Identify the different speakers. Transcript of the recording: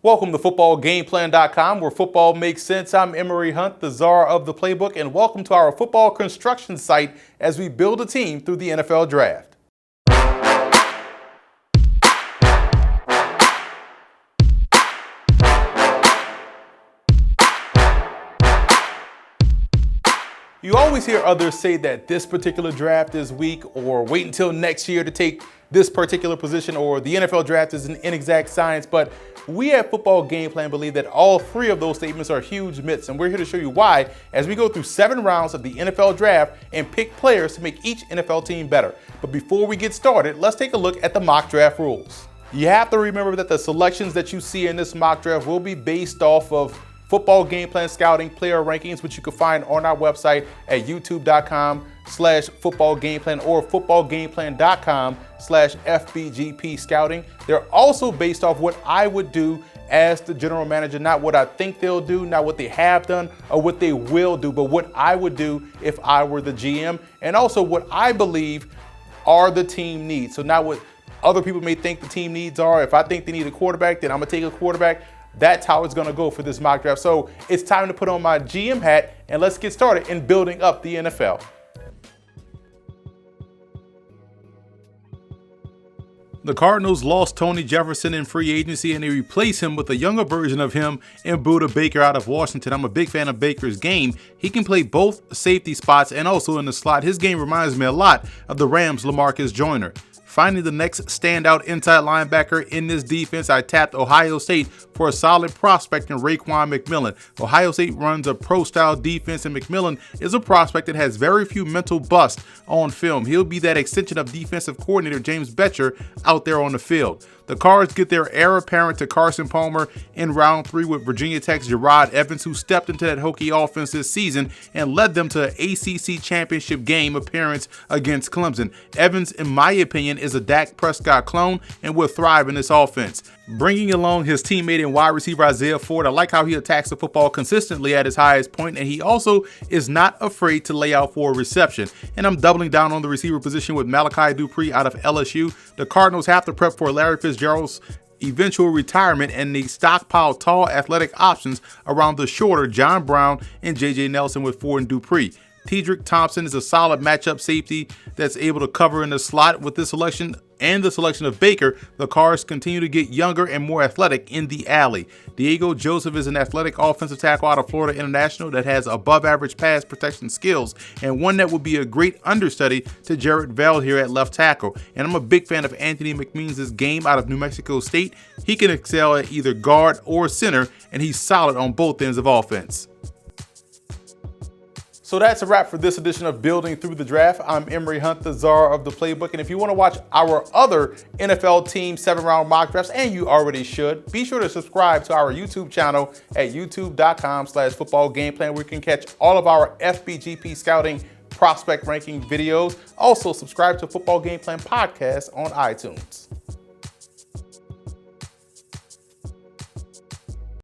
Speaker 1: Welcome to footballgameplan.com, where football makes sense. I'm Emory Hunt, the czar of the playbook, and welcome to our football construction site as we build a team through the NFL draft. You always hear others say that this particular draft is weak, or wait until next year to take this particular position, or the NFL draft is an inexact science, but we at Football Game Plan believe that all three of those statements are huge myths, and we're here to show you why as we go through 7 rounds of the NFL draft and pick players to make each NFL team better. But before we get started, let's take a look at the mock draft rules. You have to remember that the selections that you see in this mock draft will be based off of Football Game Plan Scouting player rankings, which you can find on our website at youtube.com/footballgameplan or footballgameplan.com/FBGP scouting. They're also based off what I would do as the general manager, not what I think they'll do, not what they have done or what they will do, but what I would do if I were the GM, and also what I believe are the team needs. So not what other people may think the team needs are. If I think they need a quarterback, then I'm gonna take a quarterback. That's how it's going to go for this mock draft. So it's time to put on my GM hat and let's get started in building up the NFL. The Cardinals lost Tony Jefferson in free agency, and they replaced him with a younger version of him in BUDDA Baker out of Washington. I'm a big fan of Baker's game. He can play both safety spots and also in the slot. His game reminds me a lot of the Rams' LaMarcus Joyner. Finding the next standout inside linebacker in this defense, I tapped Ohio State for a solid prospect in RAEKWON McMillan. Ohio State runs a pro-style defense, and McMillan is a prospect that has very few mental busts on film. He'll be that extension of defensive coordinator James Bettcher out there on the field. The Cards get their heir apparent to Carson Palmer in round 3 with Virginia Tech's JEROD Evans, who stepped into that Hokie offense this season and led them to an ACC championship game appearance against Clemson. Evans, in my opinion, is a Dak Prescott clone and will thrive in this offense. Bringing along his teammate and wide receiver Isaiah Ford, I like how he attacks the football consistently at his highest point, and he also is not afraid to lay out for a reception. And I'm doubling down on the receiver position with MALACHI DUPRE out of LSU. The Cardinals have to prep for Larry Fitzgerald's eventual retirement, and they stockpile tall athletic options around the shorter John Brown and JJ Nelson with Ford and DUPRE. Tedrick Thompson is a solid matchup safety that's able to cover in the slot. With this selection and the selection of Baker, the Cards continue to get younger and more athletic in the alley. Diego Joseph is an athletic offensive tackle out of Florida International that has above average pass protection skills, and one that would be a great understudy to JEROD Vell here at left tackle. And I'm a big fan of Anthony McMeans' game out of New Mexico State. He can excel at either guard or center, and he's solid on both ends of offense. So that's a wrap for this edition of Building Through the Draft. I'm Emory Hunt, the czar of the playbook. And if you want to watch our other NFL team 7-round mock drafts, and you already should, be sure to subscribe to our YouTube channel at youtube.com/footballgameplan, where you can catch all of our FBGP scouting prospect ranking videos. Also, subscribe to Football Game Plan podcast on iTunes.